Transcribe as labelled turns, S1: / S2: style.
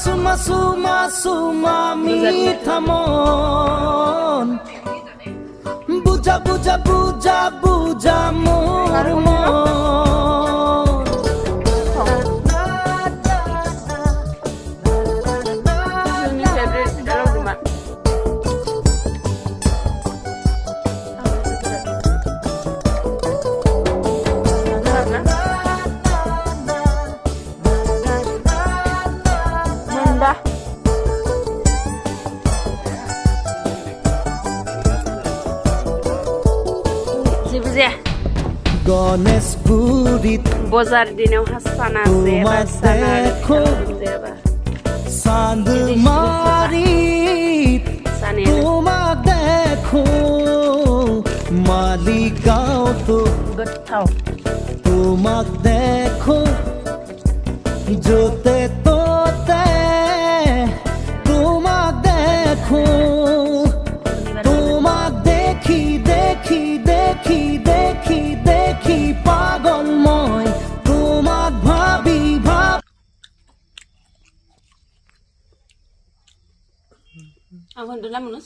S1: মাসুমা মিঠা মন বুঝা মোর মন গণেশ গুরিত
S2: বজার দিনেও হাসান আছে
S1: চাঁদ মারিত তোমাক দেখো মালিগাঁও তো তোমাক দেখো যতে তোতে তোমাক দেখো তোমাক দেখি পাগল মই তোমাক ভাবি
S2: এখন দিলাম মানুষ